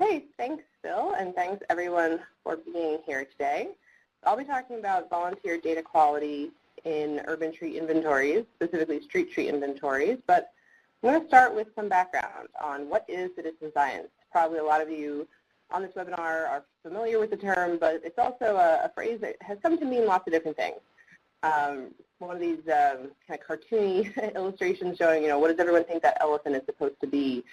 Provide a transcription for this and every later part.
Okay, thanks, Phil, and thanks everyone for being here today. I'll be talking about volunteer data quality in urban tree inventories, specifically street tree inventories, but I'm going to start with some background on what is citizen science. Probably a lot of you on this webinar are familiar with the term, but it's also a phrase that has come to mean lots of different things. One of these kind of cartoony illustrations showing, what does everyone think that elephant is supposed to be,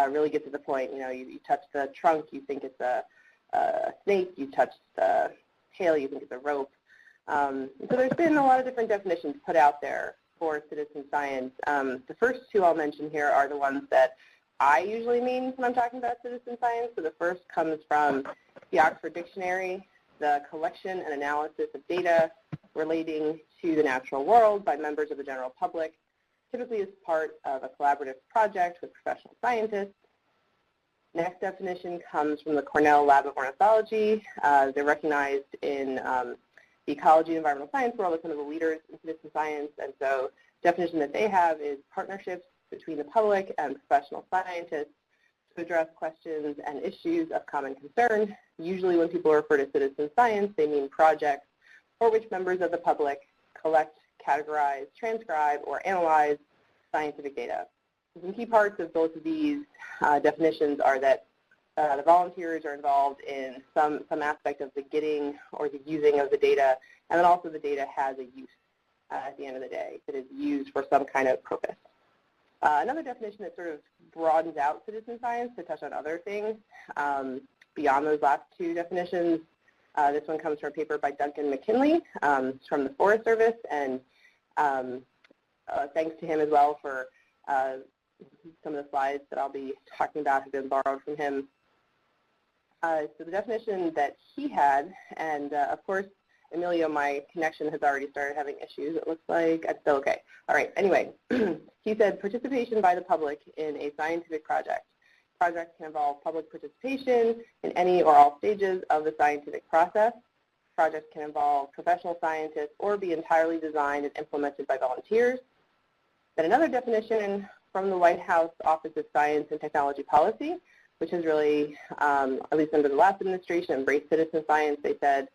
really gets to the point. You touch the trunk, you think it's a snake. You touch the tail, you think it's a rope. So there's been a lot of different definitions put out there for citizen science. The first two I'll mention here are the ones that I usually mean when I'm talking about citizen science. So the first comes from the Oxford Dictionary, the collection and analysis of data relating to the natural world by members of the general public, typically as part of a collaborative project with professional scientists. Next definition comes from the Cornell Lab of Ornithology. They're recognized in the ecology and environmental science world as some of the leaders in citizen science, and so the definition that they have is partnerships between the public and professional scientists to address questions and issues of common concern. Usually when people refer to citizen science, they mean projects for which members of the public collect, categorize, transcribe, or analyze scientific data. Some key parts of both of these definitions are that the volunteers are involved in some aspect of the getting or the using of the data, and then also the data has a use at the end of the day. It is used for some kind of purpose. Another definition that sort of broadens out citizen science to touch on other things beyond those last two definitions. This one comes from a paper by Duncan McKinley from the Forest Service, and thanks to him as well for some of the slides that I'll be talking about have been borrowed from him. So the definition that he had, and of course, Emilio, my connection has already started having issues, it looks like. It's still okay. All right, anyway, he said participation by the public in a scientific project. Projects can involve public participation in any or all stages of the scientific process. Projects can involve professional scientists or be entirely designed and implemented by volunteers. Then another definition from the White House Office of Science and Technology Policy, which has really, at least under the last administration, embraced citizen science. They said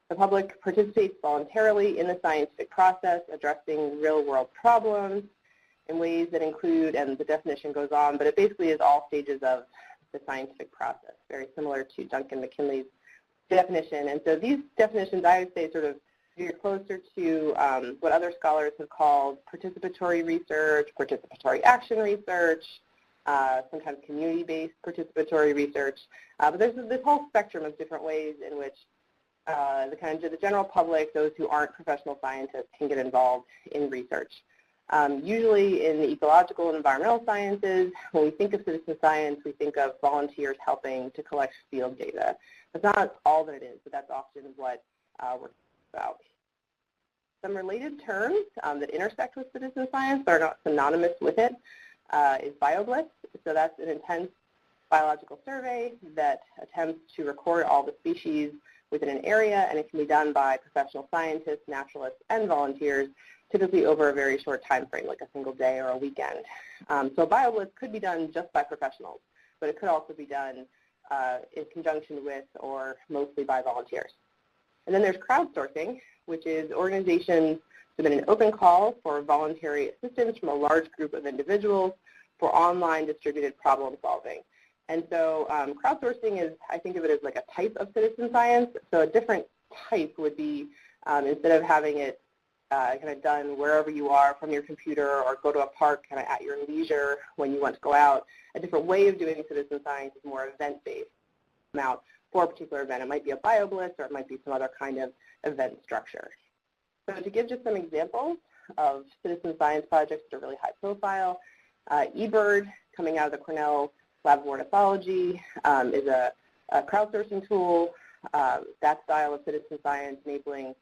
the public participates voluntarily in the scientific process, addressing real-world problems in ways that include, and the definition goes on, but it basically is all stages of the scientific process, very similar to Duncan McKinley's definition. And so these definitions, I would say, sort of veer closer to what other scholars have called participatory research, participatory action research, sometimes community-based participatory research. But there's this whole spectrum of different ways in which the general public, those who aren't professional scientists, can get involved in research. Usually in the ecological and environmental sciences, when we think of citizen science, we think of volunteers helping to collect field data. That's not all that it is, but that's often what we're about. Some related terms that intersect with citizen science but are not synonymous with it is BioBlitz. So that's an intense biological survey that attempts to record all the species within an area, and it can be done by professional scientists, naturalists, and volunteers, typically over a very short time frame, like a single day or a weekend. So BioBlitz could be done just by professionals, but it could also be done in conjunction with or mostly by volunteers. And then there's crowdsourcing, which is organizations submit an open call for voluntary assistance from a large group of individuals for online distributed problem solving. And so crowdsourcing is, I think of it as like a type of citizen science. So a different type would be, instead of having it kind of done wherever you are from your computer or go to a park kind of at your leisure when you want to go out, a different way of doing citizen science is more event-based. Out for a particular event. It might be a BioBlitz or it might be some other kind of event structure. So to give just some examples of citizen science projects that are really high profile, eBird, coming out of the Cornell Lab of Ornithology, is a crowdsourcing tool. That style of citizen science enabling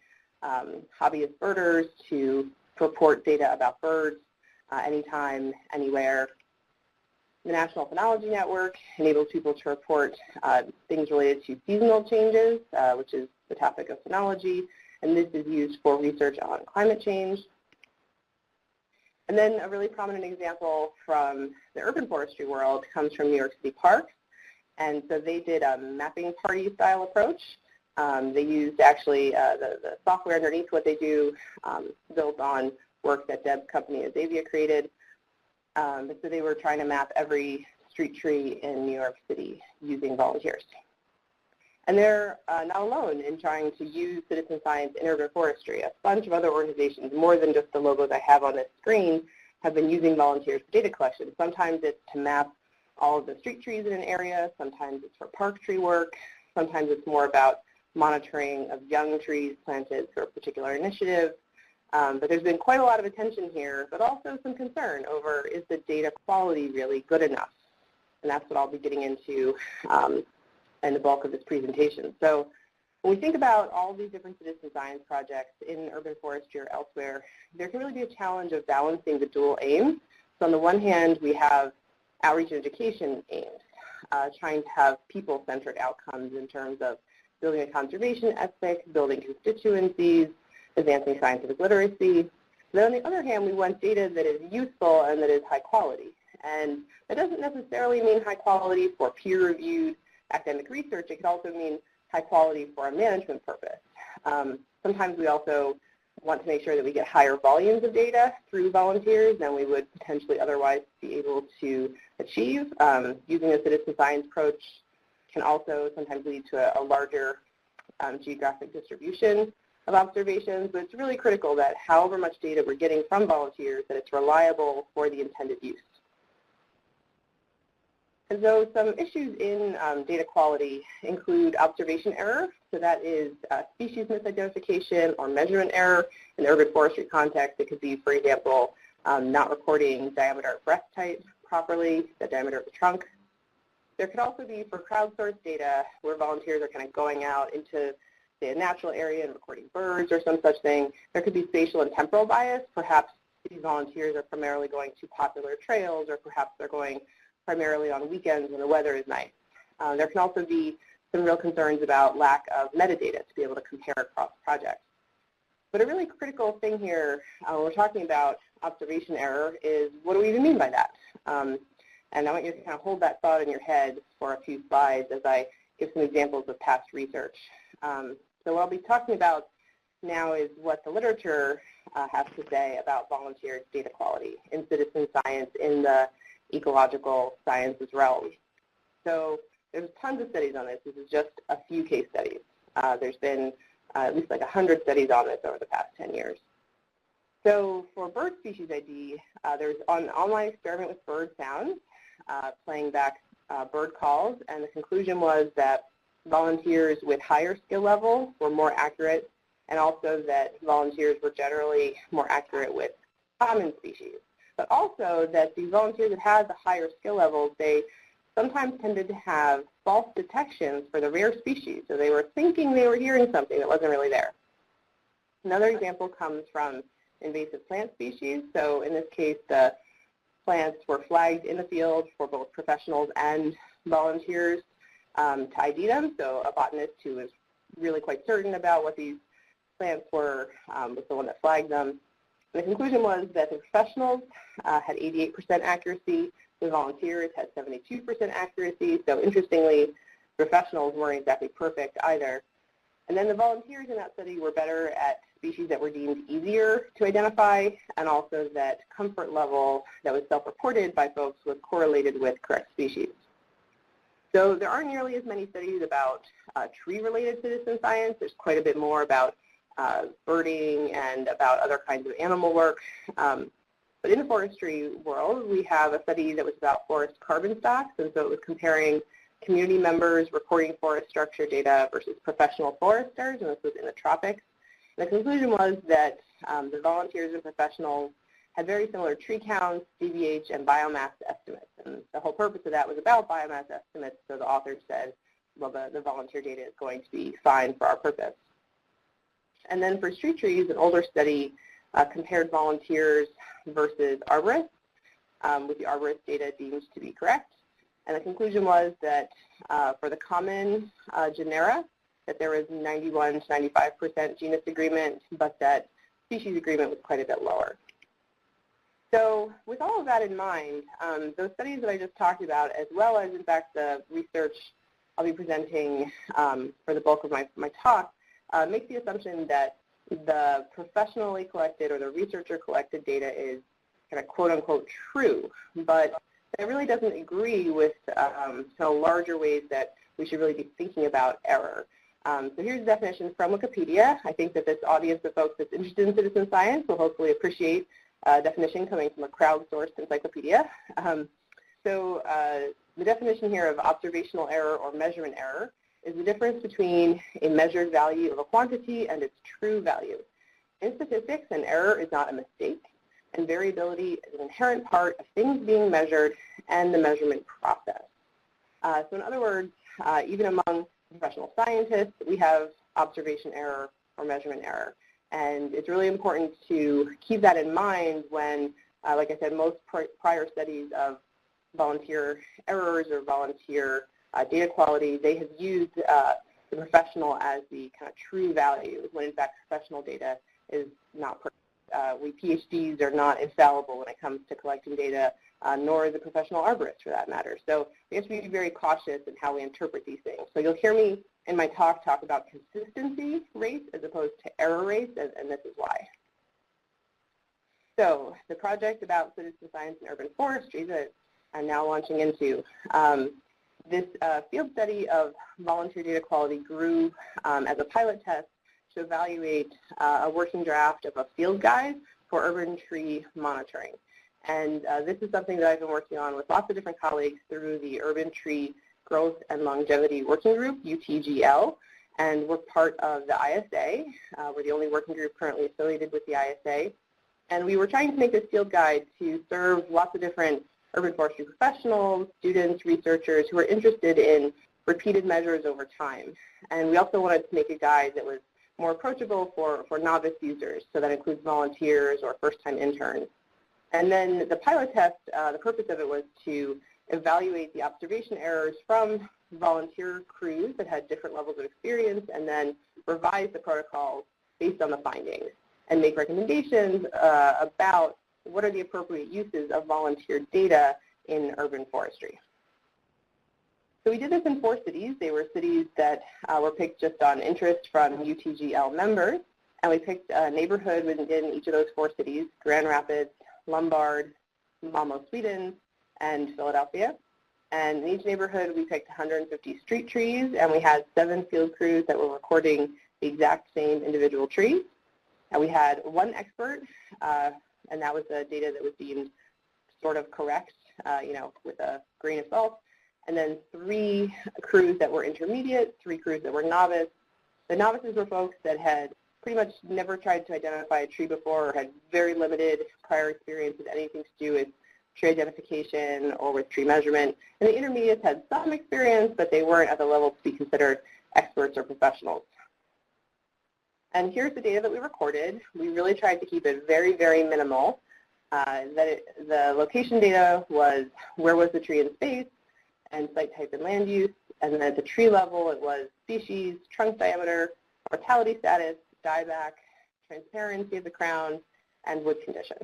hobbyist birders to report data about birds anytime, anywhere. The National Phenology Network enables people to report things related to seasonal changes, which is the topic of phenology, and this is used for research on climate change. And then a really prominent example from the urban forestry world comes from New York City parks, And so they did a mapping party style approach. They used actually the software underneath what they do, built on work that Deb's company Azavia created. So they were trying to map every street tree in New York City using volunteers. And they're not alone in trying to use citizen science in urban forestry. A bunch of other organizations, more than just the logos I have on this screen, have been using volunteers for data collection. Sometimes it's to map all of the street trees in an area. Sometimes it's for park tree work. Sometimes it's more about monitoring of young trees planted for a particular initiative. But there's been quite a lot of attention here, but also some concern over, is the data quality really good enough? And that's what I'll be getting into in the bulk of this presentation. So when we think about all these different citizen science projects in urban forestry or elsewhere, there can really be a challenge of balancing the dual aims. So on the one hand, we have outreach and education aims, trying to have people-centered outcomes in terms of building a conservation ethic, building constituencies, advancing scientific literacy. Then on the other hand, we want data that is useful and that is high quality. And that doesn't necessarily mean high quality for peer-reviewed academic research. It could also mean high quality for a management purpose. Sometimes we also want to make sure that we get higher volumes of data through volunteers than we would potentially otherwise be able to achieve. Using a citizen science approach can also sometimes lead to a larger geographic distribution of observations, but it's really critical that however much data we're getting from volunteers, that it's reliable for the intended use. And so some issues in data quality include observation error. So that is species misidentification or measurement error. In the urban forestry context, it could be, for example, not recording diameter of breast type properly, the diameter of the trunk. There could also be, for crowdsourced data, where volunteers are kind of going out into, say, a natural area and recording birds or some such thing. There could be spatial and temporal bias. Perhaps these volunteers are primarily going to popular trails, or perhaps they're going primarily on weekends when the weather is nice. There can also be some real concerns about lack of metadata to be able to compare across projects. But a really critical thing here when we're talking about observation error is, what do we even mean by that? And I want you to kind of hold that thought in your head for a few slides as I give some examples of past research. So what I'll be talking about now is what the literature has to say about volunteer data quality in citizen science in the ecological sciences realm. So there's tons of studies on this. This is just a few case studies. There's been at least like 100 studies on this over the past 10 years. So for bird species ID, there's an online experiment with bird sounds, playing back bird calls, and the conclusion was that volunteers with higher skill level were more accurate, and also that volunteers were generally more accurate with common species. But also that the volunteers that had the higher skill levels, they sometimes tended to have false detections for the rare species. So they were thinking they were hearing something that wasn't really there. Another example comes from invasive plant species. So in this case, the plants were flagged in the field for both professionals and volunteers to ID them. So a botanist who was really quite certain about what these plants were was the one that flagged them. And the conclusion was that the professionals had 88% accuracy, the volunteers had 72% accuracy. So interestingly, professionals weren't exactly perfect either. And then the volunteers in that study were better at species that were deemed easier to identify, and also that comfort level that was self-reported by folks was correlated with correct species. So there aren't nearly as many studies about tree-related citizen science. There's quite a bit more about birding and about other kinds of animal work. But in the forestry world, we have a study that was about forest carbon stocks, and so it was comparing community members reporting forest structure data versus professional foresters, and this was in the tropics. And the conclusion was that the volunteers and professionals had very similar tree counts, DBH, and biomass estimates. And the whole purpose of that was about biomass estimates, so the authors said, well, the volunteer data is going to be fine for our purpose. And then for street trees, an older study compared volunteers versus arborists, with the arborist data deemed to be correct. And the conclusion was that for the common genera, that there was 91 to 95% genus agreement, but that species agreement was quite a bit lower. So with all of that in mind, those studies that I just talked about, as well as, in fact, the research I'll be presenting for the bulk of my talk makes the assumption that the professionally collected or the researcher collected data is kind of quote-unquote true, but it really doesn't agree with kind of larger ways that we should really be thinking about error. So here's the definition from Wikipedia. I think that this audience of folks that's interested in citizen science will hopefully appreciate a definition coming from a crowdsourced encyclopedia. So the definition here of observational error or measurement error is the difference between a measured value of a quantity and its true value. In statistics, an error is not a mistake, and variability is an inherent part of things being measured and the measurement process. So in other words, even among professional scientists, we have observation error or measurement error. And it's really important to keep that in mind when, like I said, most prior studies of volunteer errors or volunteer data quality, they have used the professional as the kind of true value, when in fact professional data is not perfect. We PhDs are not infallible when it comes to collecting data, nor is a professional arborist for that matter. So we have to be very cautious in how we interpret these things. So you'll hear me in my talk about consistency rates as opposed to error rates, and this is why. So the project about citizen science and urban forestry that I'm now launching into, this field study of volunteer data quality grew as a pilot test to evaluate a working draft of a field guide for urban tree monitoring. And this is something that I've been working on with lots of different colleagues through the Urban Tree Growth and Longevity Working Group, UTGL, and we're part of the ISA. We're the only working group currently affiliated with the ISA. And we were trying to make this field guide to serve lots of different urban forestry professionals, students, researchers who are interested in repeated measures over time. And we also wanted to make a guide that was more approachable for novice users, so that includes volunteers or first-time interns. And then the pilot test, the purpose of it was to evaluate the observation errors from volunteer crews that had different levels of experience, and then revise the protocols based on the findings and make recommendations about what are the appropriate uses of volunteer data in urban forestry. So we did this in 4 cities. They were cities that were picked just on interest from UTGL members, and we picked a neighborhood within each of those 4 cities: Grand Rapids, Lombard, Malmö, Sweden, and Philadelphia. And in each neighborhood, we picked 150 street trees, and we had 7 field crews that were recording the exact same individual trees. And we had 1 expert, and that was the data that was deemed sort of correct, you know, with a grain of salt. And then 3 crews that were intermediate, 3 crews that were novice. The novices were folks that had pretty much never tried to identify a tree before or had very limited prior experience with anything to do with tree identification or with tree measurement. And the intermediates had some experience, but they weren't at the level to be considered experts or professionals. And here's the data that we recorded. We really tried to keep it very, very minimal. The location data was where was the tree in space, and site type and land use. And then at the tree level, it was species, trunk diameter, mortality status, dieback, transparency of the crown, and wood condition.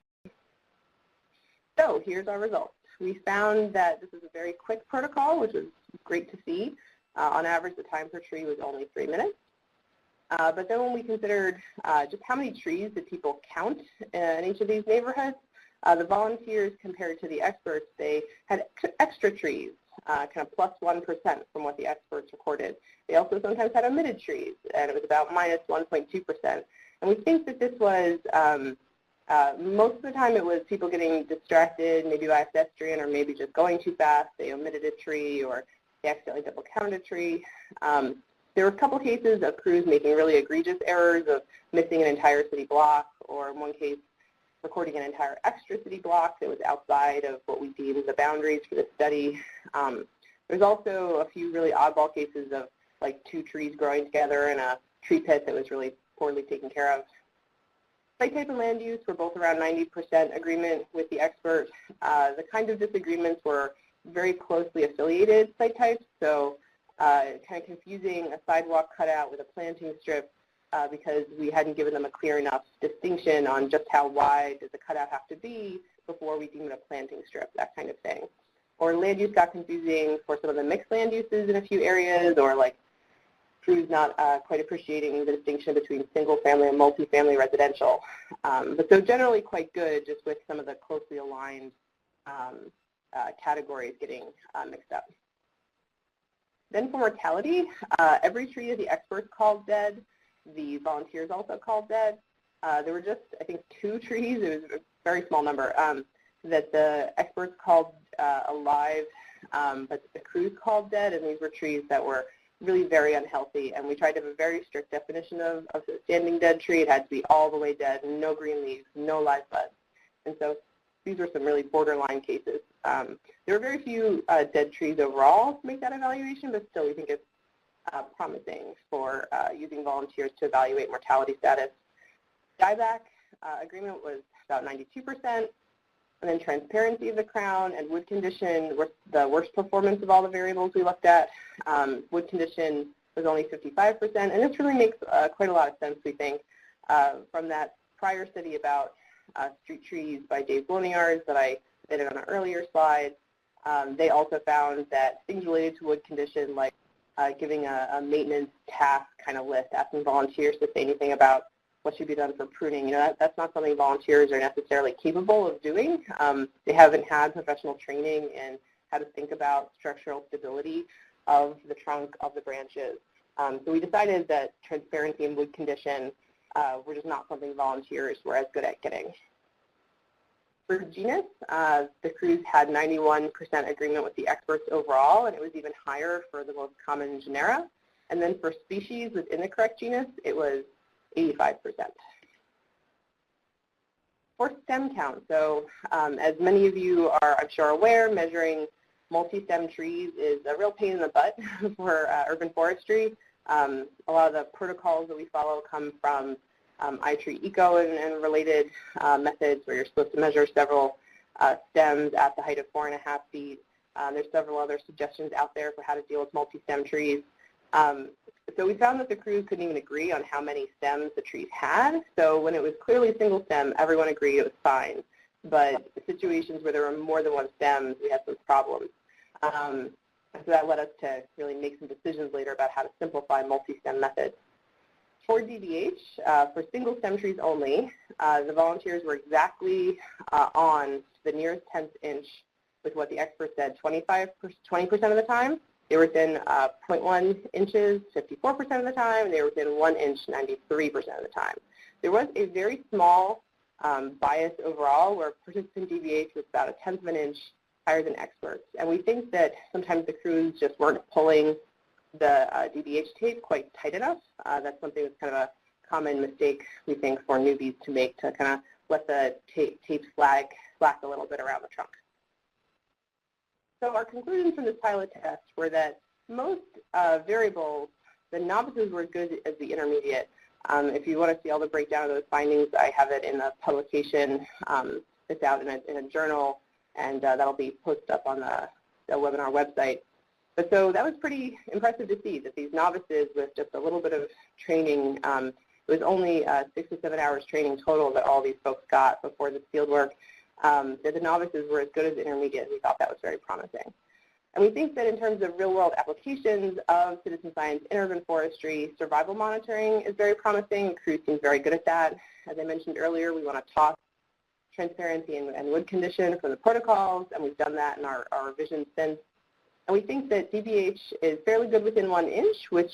So here's our results. We found that this is a very quick protocol, which was great to see. On average, the time per tree was only 3 minutes. But then when we considered just how many trees did people count in each of these neighborhoods, the volunteers compared to the experts, they had extra trees, kind of plus 1% from what the experts recorded. They also sometimes had omitted trees, and it was about minus 1.2%. And we think that this was, most of the time it was people getting distracted, maybe by a pedestrian or maybe just going too fast. They omitted a tree or they accidentally double counted a tree. There were a couple cases of crews making really egregious errors of missing an entire city block, or in one case, recording an entire extra city block that was outside of what we deemed the boundaries for the study. There's also a few really oddball cases of like 2 trees growing together in a tree pit that was really poorly taken care of. Site type and land use were both around 90% agreement with the expert. The kind of disagreements were very closely affiliated site types, so kind of confusing a sidewalk cutout with a planting strip because we hadn't given them a clear enough distinction on just how wide does the cutout have to be before we deem it a planting strip, that kind of thing. or land use got confusing for some of the mixed land uses in a few areas, or like crews not quite appreciating the distinction between single-family and multifamily residential. But so generally quite good, just with some of the closely aligned categories getting mixed up. Then for mortality, every tree that the experts called dead, the volunteers also called dead. There were just, I think, 2 trees, it was a very small number, that the experts called alive, but the crews called dead, and these were trees that were really very unhealthy. And we tried to have a very strict definition of a standing dead tree. It had to be all the way dead, no green leaves, no live buds. And so these were some really borderline cases. There were very few dead trees overall to make that evaluation, but still we think it's promising for using volunteers to evaluate mortality status. Dieback agreement was about 92%, and then transparency of the crown and wood condition were the worst performance of all the variables we looked at. Wood condition was only 55%, and this really makes quite a lot of sense, we think, from that prior study about street trees by Dave Bloniards that I did on an earlier slide. They also found that things related to wood condition, like giving a maintenance task kind of list, asking volunteers to say anything about what should be done for pruning, that's not something volunteers are necessarily capable of doing. They haven't had professional training in how to think about structural stability of the trunk, of the branches. So we decided that transparency and wood condition were just not something volunteers were as good at getting. For genus, the crews had 91% agreement with the experts overall, and it was even higher for the most common genera. And then for species within the correct genus, it was 85%. For stem count, so as many of you are, I'm sure, aware, measuring multi-stem trees is a real pain in the butt for urban forestry. A lot of the protocols that we follow come from iTree Eco and related methods where you're supposed to measure several stems at the height of 4.5 feet. There's several other suggestions out there for how to deal with multi-stem trees. So we found that the crews couldn't even agree on how many stems the trees had. So when it was clearly single stem, everyone agreed it was fine. But the situations where there were more than one stem, we had some problems. So that led us to really make some decisions later about how to simplify multi-stem methods. For DBH, for single stem trees only, the volunteers were exactly on the nearest 10th inch with what the experts said, 20% of the time. They were within 0.1 inches 54% of the time, and they were within 1 inch 93% of the time. There was a very small bias overall where participant DBH was about 1/10 of an inch higher than experts. And we think that sometimes the crews just weren't pulling the DBH tape quite tight enough. That's something that's kind of a common mistake, we think, for newbies to make, to kind of let the tape slack a little bit around the trunk. So our conclusions from this pilot test were that most variables, the novices were as good as the intermediate. If you want to see all the breakdown of those findings, I have it in a publication that's out in a journal, and that'll be posted up on the webinar website. But so that was pretty impressive to see that these novices with just a little bit of training, it was only 6 to 7 hours training total that all these folks got before this field work, that the novices were as good as the intermediate. We thought that was very promising. And we think that in terms of real-world applications of citizen science in urban forestry, survival monitoring is very promising. Crews seem very good at that. As I mentioned earlier, we want to toss transparency and wood condition for the protocols, and we've done that in our revisions since. And we think that DBH is fairly good within 1 inch, which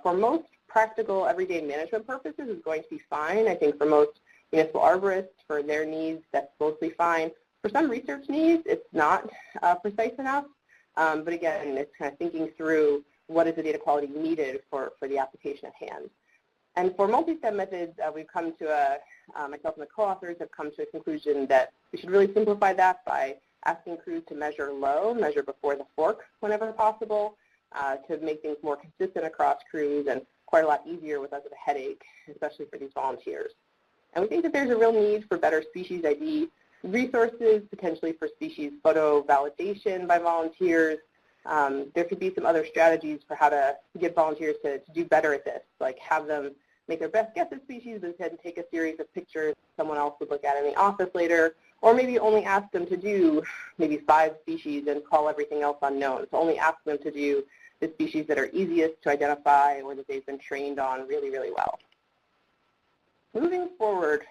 for most practical everyday management purposes is going to be fine. I think for most municipal arborists, for their needs, that's mostly fine. For some research needs, it's not precise enough. But again, it's kind of thinking through what is the data quality needed for the application at hand. And for multi-step methods, we've come to myself and the co-authors have come to a conclusion that we should really simplify that by asking crews to measure low, measure before the fork whenever possible, to make things more consistent across crews and quite a lot easier with less of a headache, especially for these volunteers. And we think that there's a real need for better species ID resources, potentially for species photo validation by volunteers. There could be some other strategies for how to get volunteers to do better at this, like have them make their best guess at species, but then take a series of pictures someone else would look at in the office later, Or maybe only ask them to do maybe 5 species and call everything else unknown. So only ask them to do the species that are easiest to identify or that they've been trained on really, really well. Moving forward,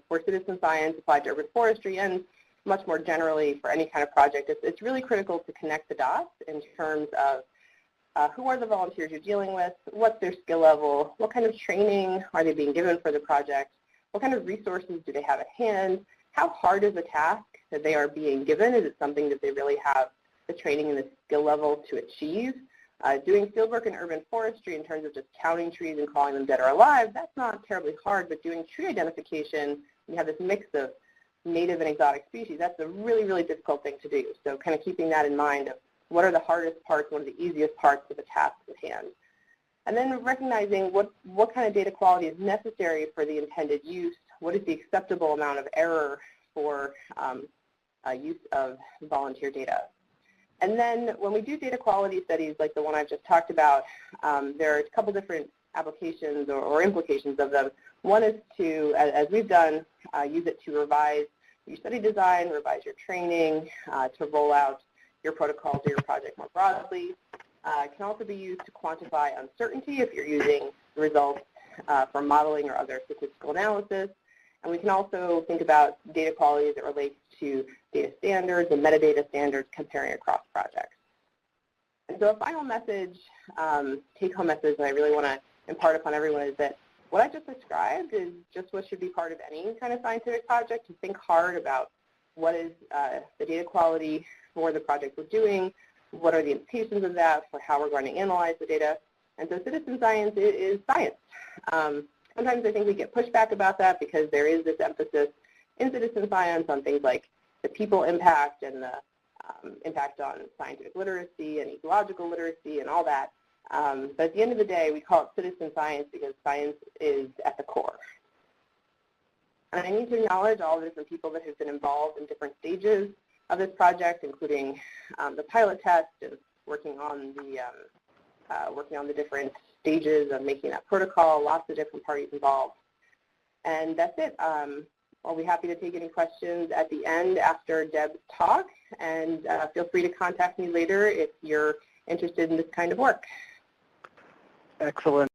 for citizen science applied to urban forestry and much more generally for any kind of project, it's really critical to connect the dots in terms of who are the volunteers you're dealing with, what's their skill level, what kind of training are they being given for the project, what kind of resources do they have at hand, how hard is the task that they are being given, is it something that they really have the training and the skill level to achieve. Doing fieldwork in urban forestry in terms of just counting trees and calling them dead or alive, that's not terribly hard, but doing tree identification, you have this mix of native and exotic species, that's a really, really difficult thing to do. So kind of keeping that in mind of what are the hardest parts, what are the easiest parts of the task at hand. And then recognizing what kind of data quality is necessary for the intended use, what is the acceptable amount of error for use of volunteer data. And then when we do data quality studies like the one I've just talked about, there are a couple different applications or implications of them. One is to, as we've done, use it to revise your study design, revise your training, to roll out your protocols or your project more broadly. It can also be used to quantify uncertainty if you're using the results for modeling or other statistical analysis. And we can also think about data quality as it relates to data standards and metadata standards comparing across projects. And so a final message, take-home message that I really want to impart upon everyone is that what I just described is just what should be part of any kind of scientific project, to think hard about what is the data quality for the project we're doing, what are the implications of that for how we're going to analyze the data. And so citizen science is science. Sometimes I think we get pushback about that because there is this emphasis in citizen science on things like the people impact and the impact on scientific literacy and ecological literacy and all that. But at the end of the day, we call it citizen science because science is at the core. And I need to acknowledge all the different people that have been involved in different stages of this project, including the pilot test and working on the different stages of making that protocol, lots of different parties involved. And that's it. I'll be happy to take any questions at the end after Deb's talk, and feel free to contact me later if you're interested in this kind of work. Excellent.